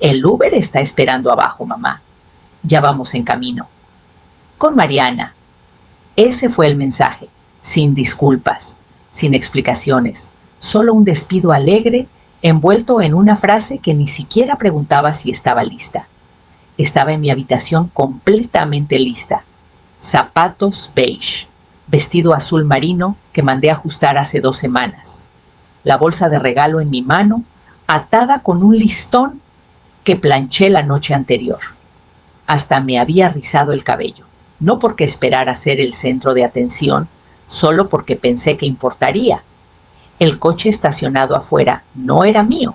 El Uber está esperando abajo, mamá. Ya vamos en camino. Con Mariana. Ese fue el mensaje, sin disculpas, sin explicaciones, solo un despido alegre envuelto en una frase que ni siquiera preguntaba si estaba lista. Estaba en mi habitación completamente lista. Zapatos beige, vestido azul marino que mandé ajustar hace 2 semanas. La bolsa de regalo en mi mano, atada con un listón que planché la noche anterior. Hasta me había rizado el cabello, no porque esperara ser el centro de atención, solo porque pensé que importaría. El coche estacionado afuera no era mío,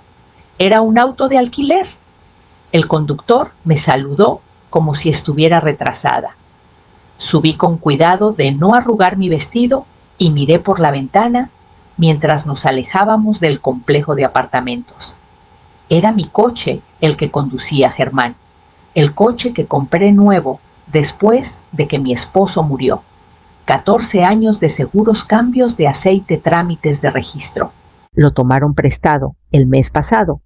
era un auto de alquiler. El conductor me saludó como si estuviera retrasada. Subí con cuidado de no arrugar mi vestido y miré por la ventana mientras nos alejábamos del complejo de apartamentos. Era mi coche el que conducía Germán, el coche que compré nuevo después de que mi esposo murió. 14 años de seguros cambios de aceite, trámites de registro. Lo tomaron prestado el mes pasado.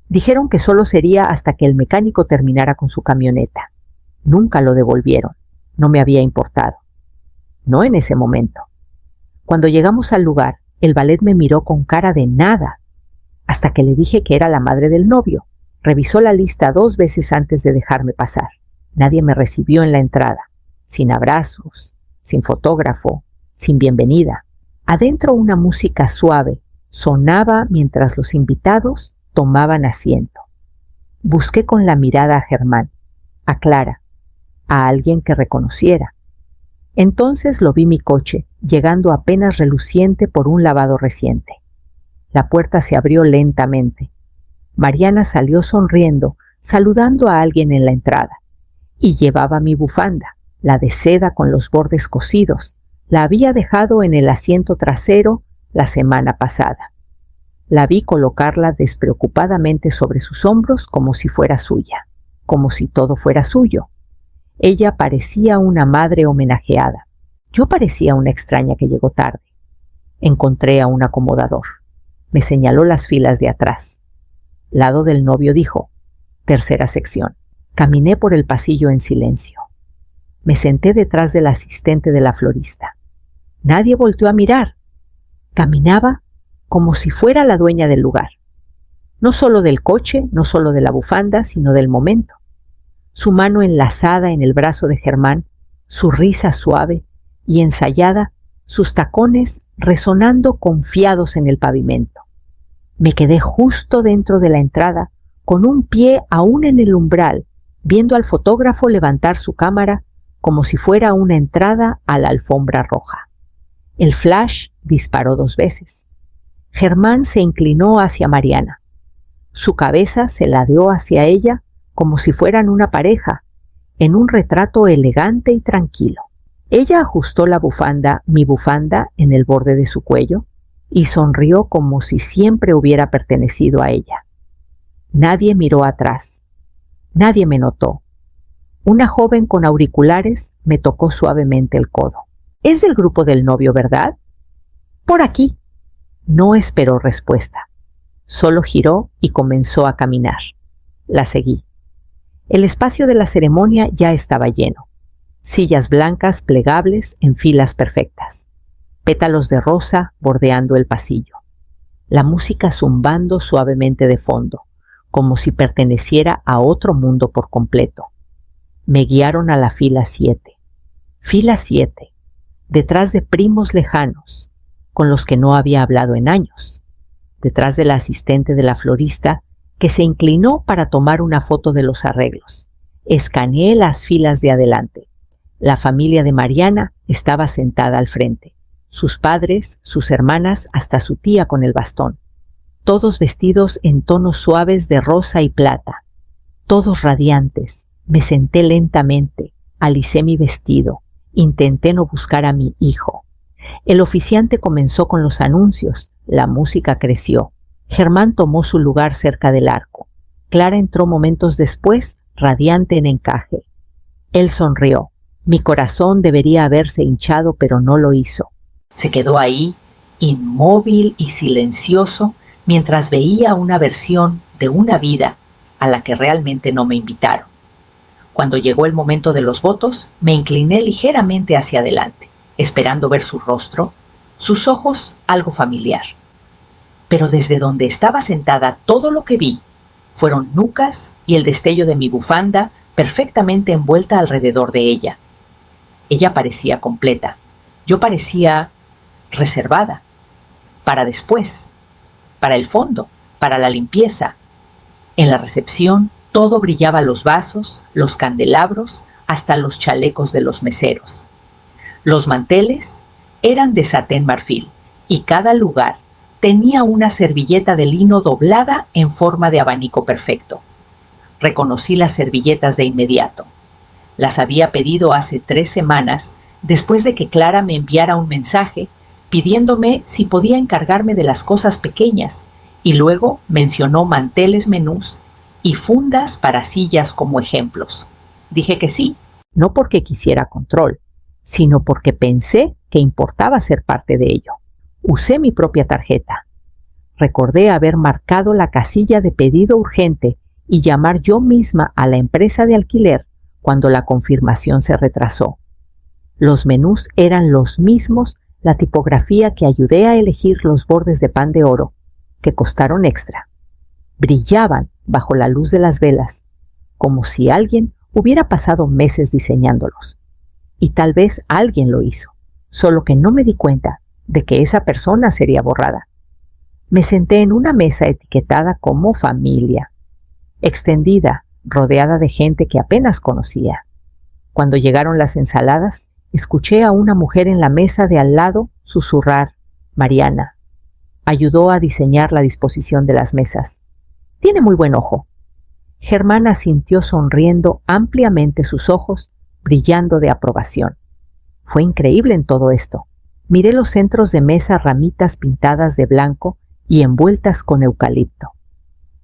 Dijeron que solo sería hasta que el mecánico terminara con su camioneta. Nunca lo devolvieron. No me había importado. No en ese momento. Cuando llegamos al lugar, el valet me miró con cara de nada, hasta que le dije que era la madre del novio. Revisó la lista 2 veces antes de dejarme pasar. Nadie me recibió en la entrada, sin abrazos, sin fotógrafo, sin bienvenida. Adentro una música suave sonaba mientras los invitados tomaban asiento. Busqué con la mirada a Germán, a Clara, a alguien que reconociera. Entonces lo vi mi coche, llegando apenas reluciente por un lavado reciente. La puerta se abrió lentamente. Mariana salió sonriendo, saludando a alguien en la entrada. Y llevaba mi bufanda, la de seda con los bordes cosidos. La había dejado en el asiento trasero la semana pasada. La vi colocarla despreocupadamente sobre sus hombros como si fuera suya, como si todo fuera suyo. Ella parecía una madre homenajeada. Yo parecía una extraña que llegó tarde. Encontré a un acomodador. Me señaló las filas de atrás. Lado del novio dijo, 3ª sección. Caminé por el pasillo en silencio. Me senté detrás del asistente de la florista. Nadie volteó a mirar. Caminaba como si fuera la dueña del lugar. No solo del coche, no solo de la bufanda, sino del momento. Su mano enlazada en el brazo de Germán, su risa suave y ensayada, sus tacones resonando confiados en el pavimento. Me quedé justo dentro de la entrada, con un pie aún en el umbral, viendo al fotógrafo levantar su cámara como si fuera una entrada a la alfombra roja. El flash disparó 2 veces. Germán se inclinó hacia Mariana. Su cabeza se ladeó hacia ella como si fueran una pareja, en un retrato elegante y tranquilo. Ella ajustó la bufanda, mi bufanda, en el borde de su cuello y sonrió como si siempre hubiera pertenecido a ella. Nadie miró atrás. Nadie me notó. Una joven con auriculares me tocó suavemente el codo. «Es del grupo del novio, ¿verdad?» «Por aquí». No esperó respuesta. Solo giró y comenzó a caminar. La seguí. El espacio de la ceremonia ya estaba lleno. Sillas blancas plegables en filas perfectas. Pétalos de rosa bordeando el pasillo. La música zumbando suavemente de fondo, como si perteneciera a otro mundo por completo. Me guiaron a la fila 7. Fila 7, detrás de primos lejanos, con los que no había hablado en años. Detrás de la asistente de la florista, que se inclinó para tomar una foto de los arreglos. Escaneé las filas de adelante. La familia de Mariana estaba sentada al frente. Sus padres, sus hermanas, hasta su tía con el bastón. Todos vestidos en tonos suaves de rosa y plata. Todos radiantes. Me senté lentamente, alicé mi vestido, intenté no buscar a mi hijo. El oficiante comenzó con los anuncios, la música creció. Germán tomó su lugar cerca del arco. Clara entró momentos después, radiante en encaje. Él sonrió. Mi corazón debería haberse hinchado, pero no lo hizo. Se quedó ahí, inmóvil y silencioso, mientras veía una versión de una vida a la que realmente no me invitaron. Cuando llegó el momento de los votos, me incliné ligeramente hacia adelante, esperando ver su rostro, sus ojos algo familiar. Pero desde donde estaba sentada todo lo que vi fueron nucas y el destello de mi bufanda perfectamente envuelta alrededor de ella. Ella parecía completa, yo parecía reservada, para después, para el fondo, para la limpieza. En la recepción todo brillaba: los vasos, los candelabros, hasta los chalecos de los meseros. Los manteles eran de satén marfil y cada lugar tenía una servilleta de lino doblada en forma de abanico perfecto. Reconocí las servilletas de inmediato. Las había pedido hace 3 semanas, después de que Clara me enviara un mensaje pidiéndome si podía encargarme de las cosas pequeñas, y luego mencionó manteles menús y fundas para sillas como ejemplos. Dije que sí, no porque quisiera control, sino porque pensé que importaba ser parte de ello. Usé mi propia tarjeta. Recordé haber marcado la casilla de pedido urgente y llamar yo misma a la empresa de alquiler cuando la confirmación se retrasó. Los menús eran los mismos, la tipografía que ayudé a elegir, los bordes de pan de oro, que costaron extra. Brillaban bajo la luz de las velas, como si alguien hubiera pasado meses diseñándolos. Y tal vez alguien lo hizo, solo que no me di cuenta de que esa persona sería borrada. Me senté en una mesa etiquetada como familia, extendida, rodeada de gente que apenas conocía. Cuando llegaron las ensaladas, escuché a una mujer en la mesa de al lado susurrar: Mariana. Ayudó a diseñar la disposición de las mesas. Tiene muy buen ojo. Germán asintió sonriendo ampliamente, sus ojos brillando de aprobación. Fue increíble en todo esto. Miré los centros de mesa, ramitas pintadas de blanco y envueltas con eucalipto.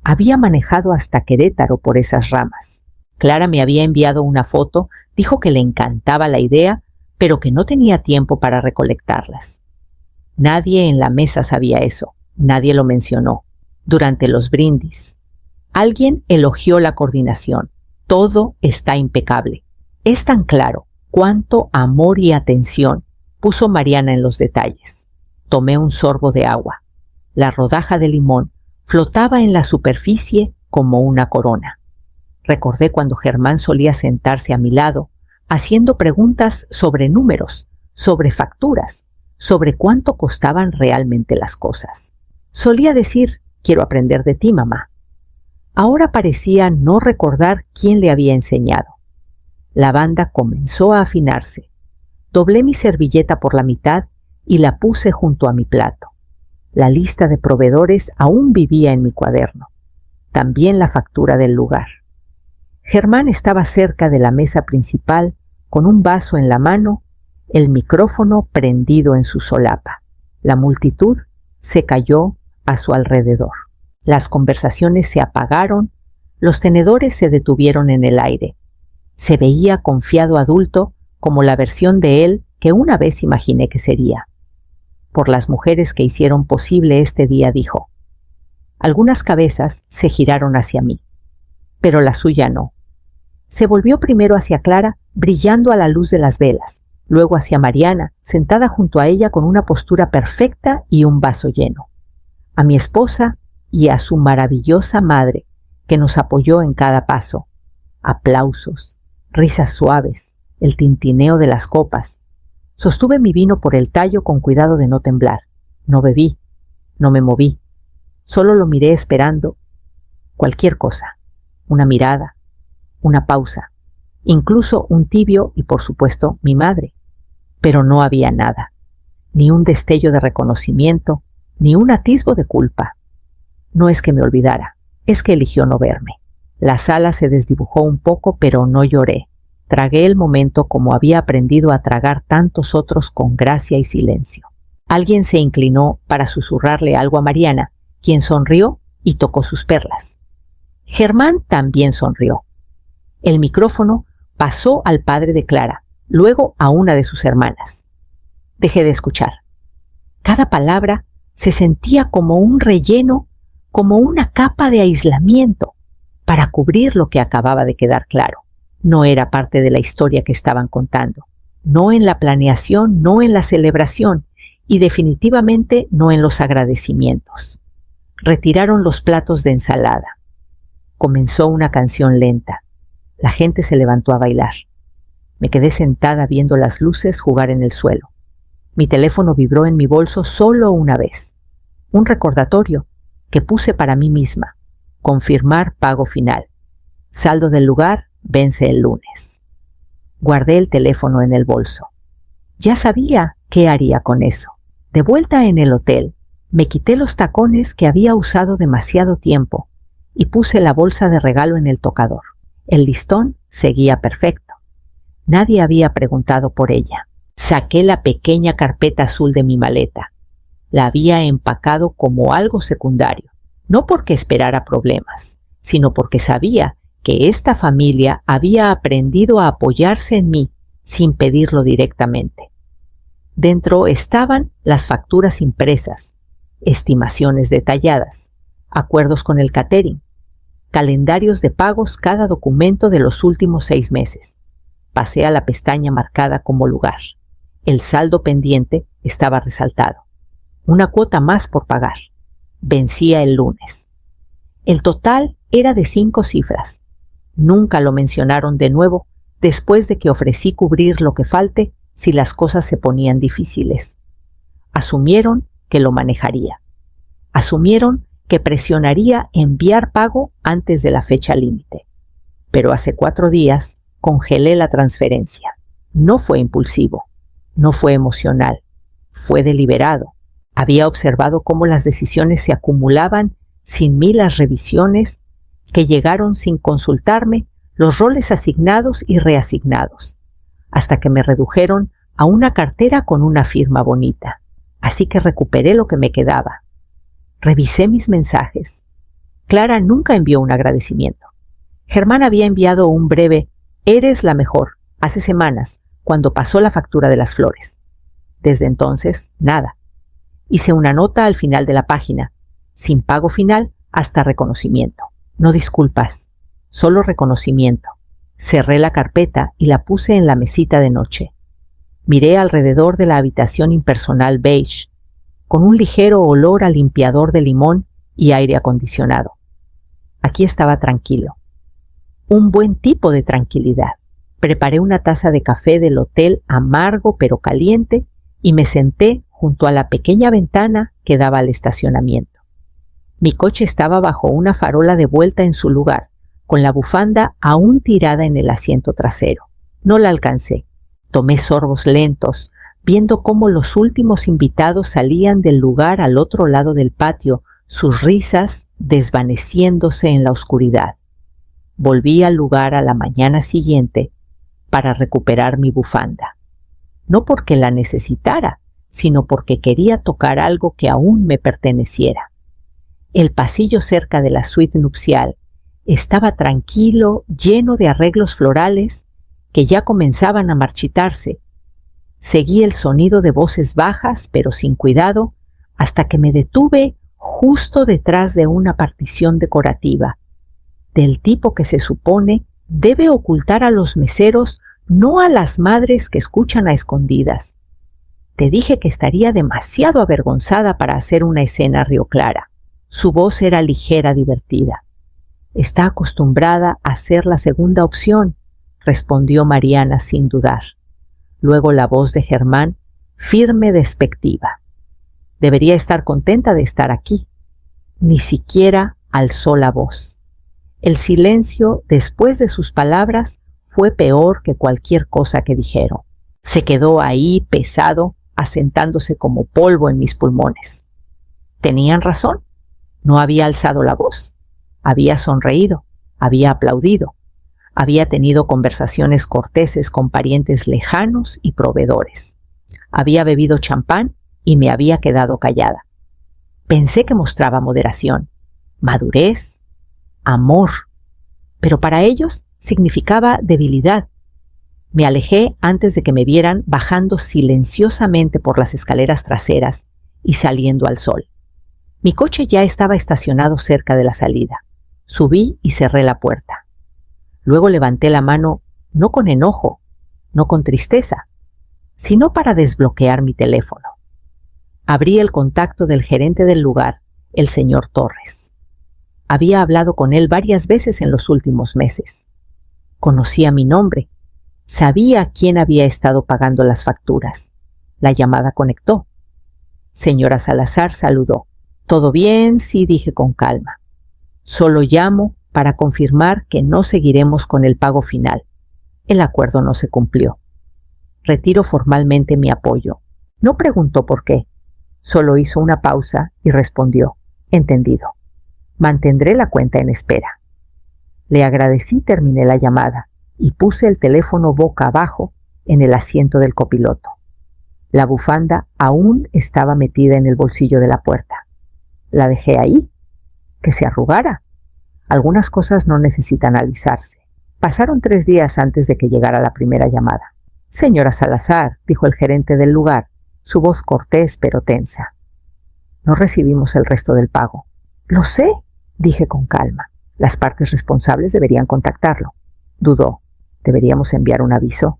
Había manejado hasta Querétaro por esas ramas. Clara me había enviado una foto, dijo que le encantaba la idea, pero que no tenía tiempo para recolectarlas. Nadie en la mesa sabía eso, nadie lo mencionó. Durante los brindis, alguien elogió la coordinación. Todo está impecable. Es tan claro cuánto amor y atención puso Mariana en los detalles. Tomé un sorbo de agua. La rodaja de limón flotaba en la superficie como una corona. Recordé cuando Germán solía sentarse a mi lado, haciendo preguntas sobre números, sobre facturas, sobre cuánto costaban realmente las cosas. Solía decir: quiero aprender de ti, mamá. Ahora parecía no recordar quién le había enseñado. La banda comenzó a afinarse. Doblé mi servilleta por la mitad y la puse junto a mi plato. La lista de proveedores aún vivía en mi cuaderno. También la factura del lugar. Germán estaba cerca de la mesa principal, con un vaso en la mano, el micrófono prendido en su solapa. La multitud se cayó a su alrededor. Las conversaciones se apagaron, los tenedores se detuvieron en el aire. Se veía confiado, adulto, como la versión de él que una vez imaginé que sería. Por las mujeres que hicieron posible este día, dijo. Algunas cabezas se giraron hacia mí, pero la suya no. Se volvió primero hacia Clara, brillando a la luz de las velas, luego hacia Mariana, sentada junto a ella con una postura perfecta y un vaso lleno. A mi esposa y a su maravillosa madre, que nos apoyó en cada paso. Aplausos, risas suaves, el tintineo de las copas. Sostuve mi vino por el tallo con cuidado de no temblar. No bebí, no me moví. Solo lo miré esperando cualquier cosa. Una mirada, una pausa, incluso un tibio y, por supuesto, mi madre. Pero no había nada. Ni un destello de reconocimiento, ni un atisbo de culpa. No es que me olvidara, es que eligió no verme. La sala se desdibujó un poco, pero no lloré. Tragué el momento como había aprendido a tragar tantos otros, con gracia y silencio. Alguien se inclinó para susurrarle algo a Mariana, quien sonrió y tocó sus perlas. Germán también sonrió. El micrófono pasó al padre de Clara, luego a una de sus hermanas. Dejé de escuchar. Cada palabra se sentía como un relleno, como una capa de aislamiento. para cubrir lo que acababa de quedar claro. No era parte de la historia que estaban contando, no en la planeación, no en la celebración y definitivamente no en los agradecimientos. Retiraron los platos de ensalada. Comenzó una canción lenta. La gente se levantó a bailar. Me quedé sentada viendo las luces jugar en el suelo. Mi teléfono vibró en mi bolso solo una vez. Un recordatorio que puse para mí misma. Confirmar pago final. Saldo del lugar vence el lunes. Guardé el teléfono en el bolso. Ya sabía qué haría con eso. De vuelta en el hotel, me quité los tacones que había usado demasiado tiempo y puse la bolsa de regalo en el tocador. El listón seguía perfecto. Nadie había preguntado por ella. Saqué la pequeña carpeta azul de mi maleta. La había empacado como algo secundario, no porque esperara problemas, sino porque sabía que esta familia había aprendido a apoyarse en mí sin pedirlo directamente. Dentro estaban las facturas impresas, estimaciones detalladas, acuerdos con el catering, calendarios de pagos cada documento de los últimos 6 meses. Pasé a la pestaña marcada como lugar. El saldo pendiente estaba resaltado. Una cuota más por pagar. Vencía el lunes. El total era de 5 cifras. Nunca lo mencionaron de nuevo después de que ofrecí cubrir lo que falte si las cosas se ponían difíciles. Asumieron que lo manejaría. Asumieron que presionaría enviar pago antes de la fecha límite. Pero hace 4 días congelé la transferencia. No fue impulsivo, no fue emocional, fue deliberado. Había observado cómo las decisiones se acumulaban sin mí, las revisiones que llegaron sin consultarme, los roles asignados y reasignados, hasta que me redujeron a una cartera con una firma bonita. Así que recuperé lo que me quedaba. Revisé mis mensajes. Clara nunca envió un agradecimiento. Germán había enviado un breve «Eres la mejor» hace semanas, cuando pasó la factura de las flores. Desde entonces, nada. Hice una nota al final de la página, sin pago final hasta reconocimiento. No disculpas, solo reconocimiento. Cerré la carpeta y la puse en la mesita de noche. Miré alrededor de la habitación impersonal beige, con un ligero olor a limpiador de limón y aire acondicionado. Aquí estaba tranquilo. Un buen tipo de tranquilidad. Preparé una taza de café del hotel amargo pero caliente y me senté junto a la pequeña ventana que daba al estacionamiento. Mi coche estaba bajo una farola de vuelta en su lugar, con la bufanda aún tirada en el asiento trasero. No la alcancé. Tomé sorbos lentos, viendo cómo los últimos invitados salían del lugar al otro lado del patio, sus risas desvaneciéndose en la oscuridad. Volví al lugar a la mañana siguiente para recuperar mi bufanda. No porque la necesitara, sino porque quería tocar algo que aún me perteneciera. El pasillo cerca de la suite nupcial estaba tranquilo, lleno de arreglos florales que ya comenzaban a marchitarse. Seguí el sonido de voces bajas, pero sin cuidado, hasta que me detuve justo detrás de una partición decorativa, del tipo que se supone debe ocultar a los meseros, no a las madres que escuchan a escondidas. Te dije que estaría demasiado avergonzada para hacer una escena a Río Clara. Su voz era ligera, divertida. Está acostumbrada a ser la segunda opción, respondió Mariana sin dudar. Luego la voz de Germán, firme, despectiva. Debería estar contenta de estar aquí. Ni siquiera alzó la voz. El silencio después de sus palabras fue peor que cualquier cosa que dijeron. Se quedó ahí pesado, asentándose como polvo en mis pulmones. Tenían razón. No había alzado la voz. Había sonreído. Había aplaudido. Había tenido conversaciones corteses con parientes lejanos y proveedores. Había bebido champán y me había quedado callada. Pensé que mostraba moderación, madurez, amor, pero para ellos significaba debilidad. Me alejé antes de que me vieran bajando silenciosamente por las escaleras traseras y saliendo al sol. Mi coche ya estaba estacionado cerca de la salida. Subí y cerré la puerta. Luego levanté la mano, no con enojo, no con tristeza, sino para desbloquear mi teléfono. Abrí el contacto del gerente del lugar, el señor Torres. Había hablado con él varias veces en los últimos meses. Conocía mi nombre. Sabía quién había estado pagando las facturas. La llamada conectó. Señora Salazar saludó. «¿Todo bien?», sí, dije con calma. «Solo llamo para confirmar que no seguiremos con el pago final. El acuerdo no se cumplió. Retiro formalmente mi apoyo». No preguntó por qué. Solo hizo una pausa y respondió: «Entendido. Mantendré la cuenta en espera». Le agradecí, terminé la llamada y puse el teléfono boca abajo en el asiento del copiloto. La bufanda aún estaba metida en el bolsillo de la puerta. La dejé ahí, que se arrugara. Algunas cosas no necesitan alisarse. Pasaron 3 días antes de que llegara la primera llamada. «Señora Salazar», dijo el gerente del lugar, su voz cortés pero tensa. «No recibimos el resto del pago». «Lo sé», dije con calma. «Las partes responsables deberían contactarlo». Dudó. «¿Deberíamos enviar un aviso?»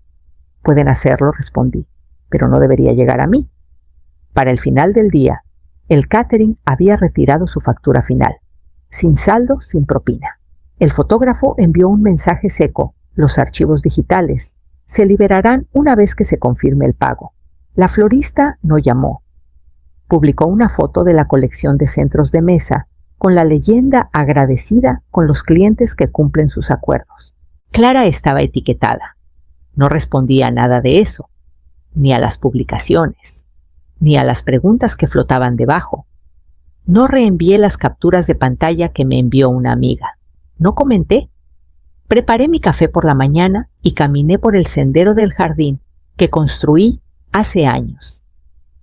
«Pueden hacerlo», respondí, «pero no debería llegar a mí». Para el final del día, el catering había retirado su factura final. Sin saldo, sin propina. El fotógrafo envió un mensaje seco: «Los archivos digitales se liberarán una vez que se confirme el pago». La florista no llamó. Publicó una foto de la colección de centros de mesa con la leyenda agradecida con los clientes que cumplen sus acuerdos. Clara estaba etiquetada. No respondía a nada de eso, ni a las publicaciones, ni a las preguntas que flotaban debajo. No reenvié las capturas de pantalla que me envió una amiga. No comenté. Preparé mi café por la mañana y caminé por el sendero del jardín que construí hace años.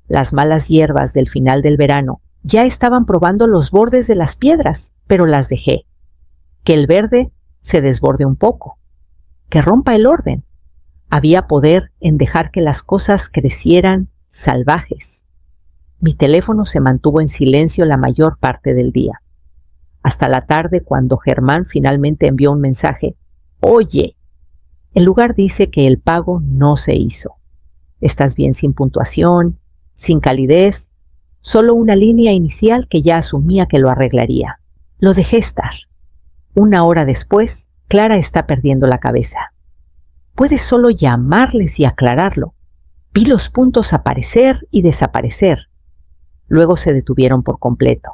Las malas hierbas del final del verano ya estaban probando los bordes de las piedras, pero las dejé. Que el verde se desborde un poco, que rompa el orden. Había poder en dejar que las cosas crecieran salvajes. Mi teléfono se mantuvo en silencio la mayor parte del día. Hasta la tarde, cuando Germán finalmente envió un mensaje: «Oye, el lugar dice que el pago no se hizo. Estás bien sin puntuación, sin calidez, solo una línea inicial que ya asumía que lo arreglaría». Lo dejé estar. 1 hora después, Clara está perdiendo la cabeza. Puede solo llamarles y aclararlo. Vi los puntos aparecer y desaparecer. Luego se detuvieron por completo.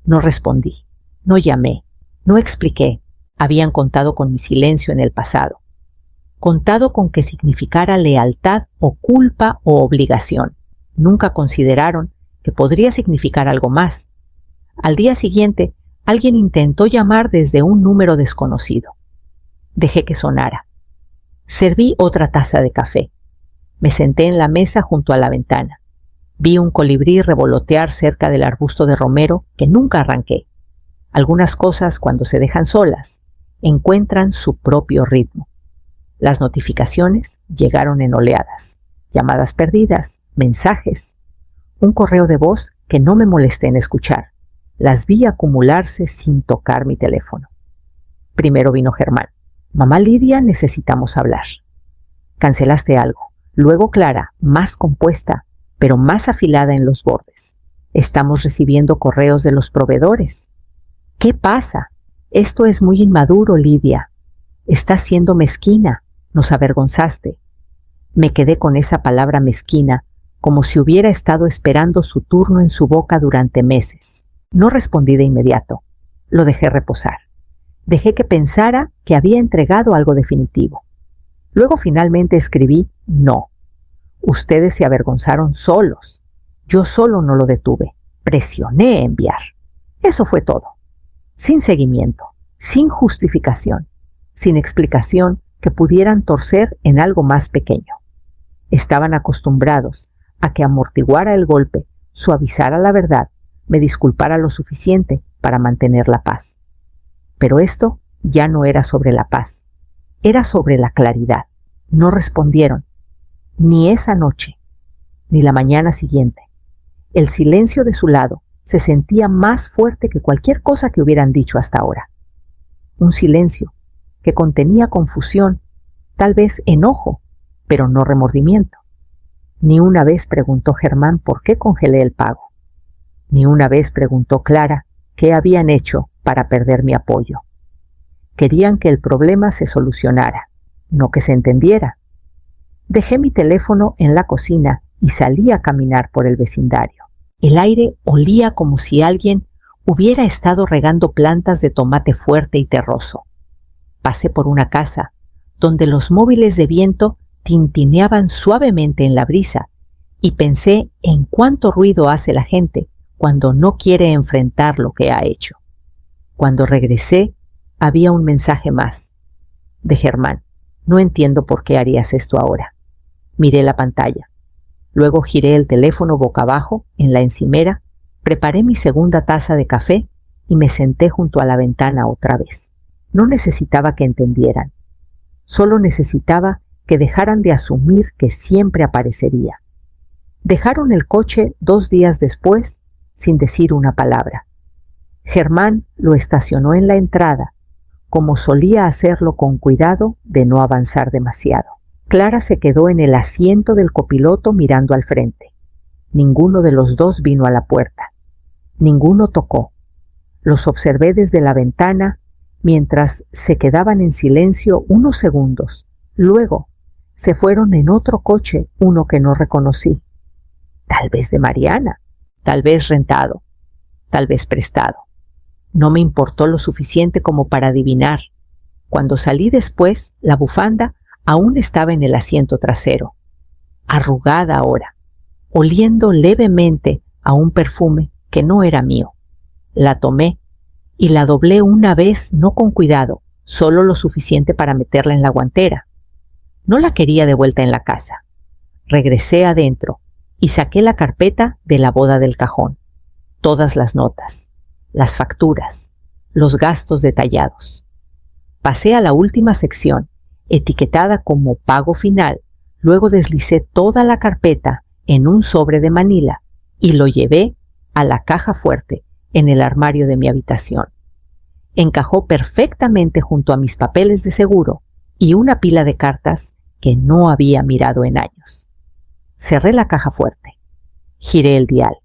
No respondí, no llamé, no expliqué. Habían contado con mi silencio en el pasado. Contado con que significara lealtad o culpa o obligación. Nunca consideraron que podría significar algo más. Al día siguiente, alguien intentó llamar desde un número desconocido. Dejé que sonara. Serví otra taza de café. Me senté en la mesa junto a la ventana. Vi un colibrí revolotear cerca del arbusto de romero que nunca arranqué. Algunas cosas, cuando se dejan solas, encuentran su propio ritmo. Las notificaciones llegaron en oleadas. Llamadas perdidas, mensajes, un correo de voz que no me molesté en escuchar. Las vi acumularse sin tocar mi teléfono. Primero vino Germán. «Mamá Lidia, necesitamos hablar». «Cancelaste algo». Luego Clara, más compuesta, pero más afilada en los bordes. «Estamos recibiendo correos de los proveedores». «¿Qué pasa? Esto es muy inmaduro, Lidia. Estás siendo mezquina. Nos avergonzaste». Me quedé con esa palabra mezquina, como si hubiera estado esperando su turno en su boca durante meses. No respondí de inmediato. Lo dejé reposar. Dejé que pensara que había entregado algo definitivo. Luego finalmente escribí: «No. Ustedes se avergonzaron solos. Yo solo no lo detuve. Presioné enviar». Eso fue todo. Sin seguimiento, sin justificación, sin explicación que pudieran torcer en algo más pequeño. Estaban acostumbrados a que amortiguara el golpe, suavizara la verdad, me disculpara lo suficiente para mantener la paz. Pero esto ya no era sobre la paz, era sobre la claridad. No respondieron, ni esa noche, ni la mañana siguiente. El silencio de su lado se sentía más fuerte que cualquier cosa que hubieran dicho hasta ahora. un silencio que contenía confusión, tal vez enojo, pero no remordimiento. Ni una vez preguntó Germán por qué congelé el pago. Ni una vez preguntó Clara qué habían hecho para perder mi apoyo. Querían que el problema se solucionara, no que se entendiera. Dejé mi teléfono en la cocina y salí a caminar por el vecindario. El aire olía como si alguien hubiera estado regando plantas de tomate fuerte y terroso. Pasé por una casa donde los móviles de viento tintineaban suavemente en la brisa y pensé en cuánto ruido hace la gente cuando no quiere enfrentar lo que ha hecho. Cuando regresé, había un mensaje más. De Germán. No entiendo por qué harías esto ahora. Miré la pantalla. Luego giré el teléfono boca abajo, en la encimera, preparé mi segunda taza de café y me senté junto a la ventana otra vez. No necesitaba que entendieran. Solo necesitaba que dejaran de asumir que siempre aparecería. Dejaron el coche 2 días después sin decir una palabra. Germán lo estacionó en la entrada, como solía hacerlo con cuidado de no avanzar demasiado. Clara se quedó en el asiento del copiloto mirando al frente. Ninguno de los dos vino a la puerta. Ninguno tocó. Los observé desde la ventana mientras se quedaban en silencio unos segundos. Luego se fueron en otro coche, uno que no reconocí. Tal vez de Mariana, tal vez rentado, tal vez prestado. No me importó lo suficiente como para adivinar. Cuando salí después, la bufanda aún estaba en el asiento trasero, arrugada ahora, oliendo levemente a un perfume que no era mío. La tomé y la doblé una vez, no con cuidado, solo lo suficiente para meterla en la guantera. No la quería de vuelta en la casa. Regresé adentro y saqué la carpeta de la boda del cajón. Todas las notas, las facturas, los gastos detallados. Pasé a la última sección, etiquetada como pago final. Luego deslicé toda la carpeta en un sobre de manila y lo llevé a la caja fuerte en el armario de mi habitación. Encajó perfectamente junto a mis papeles de seguro y una pila de cartas que no había mirado en años. Cerré la caja fuerte. Giré el dial.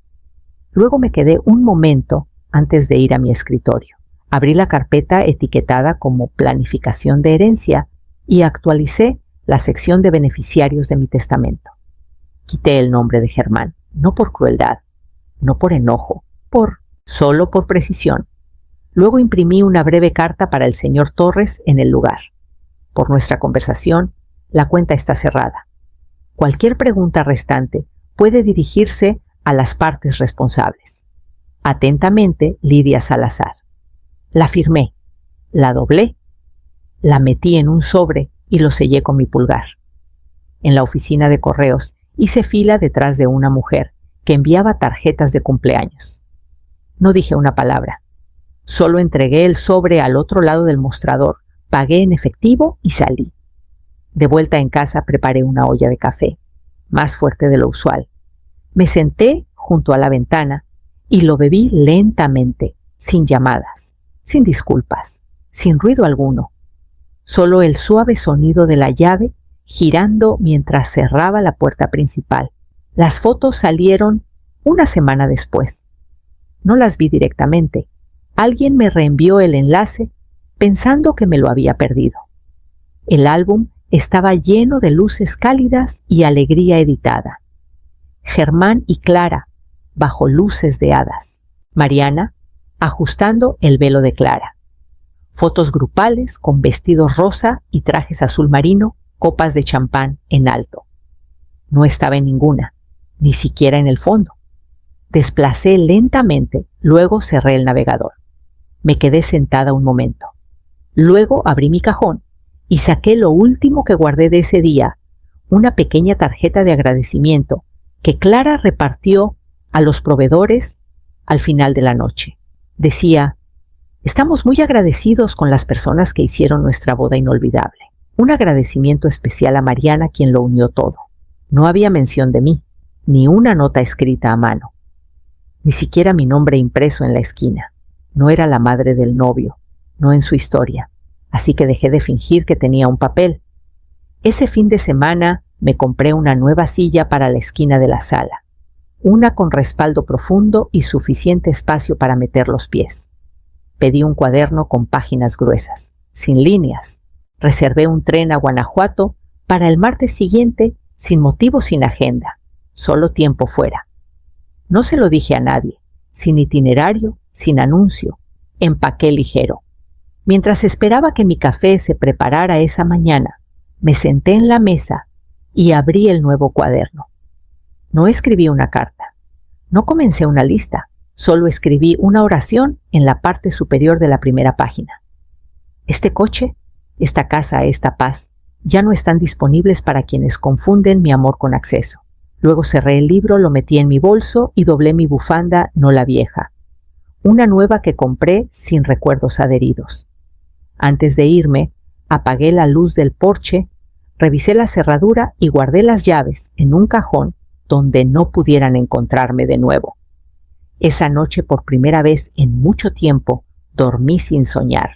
Luego me quedé un momento antes de ir a mi escritorio. Abrí la carpeta etiquetada como planificación de herencia y actualicé la sección de beneficiarios de mi testamento. Quité el nombre de Germán, no por crueldad, no por enojo, solo por precisión. Luego imprimí una breve carta para el señor Torres en el lugar. Por nuestra conversación, la cuenta está cerrada. Cualquier pregunta restante puede dirigirse a las partes responsables. Atentamente, Lidia Salazar. La firmé, la doblé, la metí en un sobre y lo sellé con mi pulgar. En la oficina de correos hice fila detrás de una mujer que enviaba tarjetas de cumpleaños. No dije una palabra. Solo entregué el sobre al otro lado del mostrador, pagué en efectivo y salí. De vuelta en casa preparé una olla de café, más fuerte de lo usual. Me senté junto a la ventana y lo bebí lentamente, sin llamadas, sin disculpas, sin ruido alguno. Solo el suave sonido de la llave girando mientras cerraba la puerta principal. Las fotos salieron una semana después. No las vi directamente. Alguien me reenvió el enlace pensando que me lo había perdido. El álbum estaba lleno de luces cálidas y alegría editada. Germán y Clara, bajo luces de hadas. Mariana, ajustando el velo de Clara. Fotos grupales con vestidos rosa y trajes azul marino, copas de champán en alto. No estaba en ninguna, ni siquiera en el fondo. Desplacé lentamente, luego cerré el navegador. Me quedé sentada un momento. Luego abrí mi cajón y saqué lo último que guardé de ese día, una pequeña tarjeta de agradecimiento que Clara repartió a los proveedores al final de la noche. Decía: estamos muy agradecidos con las personas que hicieron nuestra boda inolvidable. Un agradecimiento especial a Mariana, quien lo unió todo. No había mención de mí, ni una nota escrita a mano. Ni siquiera mi nombre impreso en la esquina. No era la madre del novio, no en su historia, así que dejé de fingir que tenía un papel. Ese fin de semana me compré una nueva silla para la esquina de la sala, una con respaldo profundo y suficiente espacio para meter los pies. Pedí un cuaderno con páginas gruesas, sin líneas. Reservé un tren a Guanajuato para el martes siguiente, sin motivo, sin agenda, solo tiempo fuera. No se lo dije a nadie, sin itinerario, sin anuncio, empaqué ligero. Mientras esperaba que mi café se preparara esa mañana, me senté en la mesa y abrí el nuevo cuaderno. No escribí una carta, no comencé una lista, solo escribí una oración en la parte superior de la primera página. Este coche, esta casa, esta paz, ya no están disponibles para quienes confunden mi amor con acceso. Luego cerré el libro, lo metí en mi bolso y doblé mi bufanda, no la vieja, una nueva que compré sin recuerdos adheridos. Antes de irme, apagué la luz del porche, revisé la cerradura y guardé las llaves en un cajón donde no pudieran encontrarme de nuevo. Esa noche, por primera vez en mucho tiempo, dormí sin soñar.